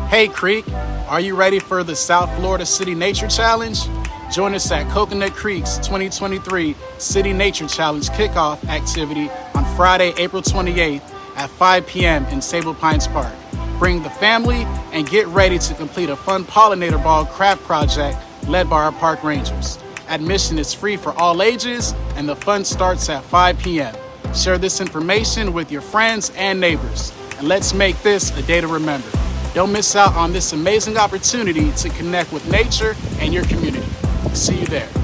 Hey Creek, are you ready for the South Florida City Nature Challenge? Join us at Coconut Creek's 2023 City Nature Challenge kickoff activity on Friday, April 28th at 5 p.m. in Sable Pines Park. Bring the family and get ready to complete a fun pollinator ball craft project led by our park rangers. Admission is free for all ages and the fun starts at 5 p.m. Share this information with your friends and neighbors, and let's make this a day to remember. Don't miss out on this amazing opportunity to connect with nature and your community. See you there.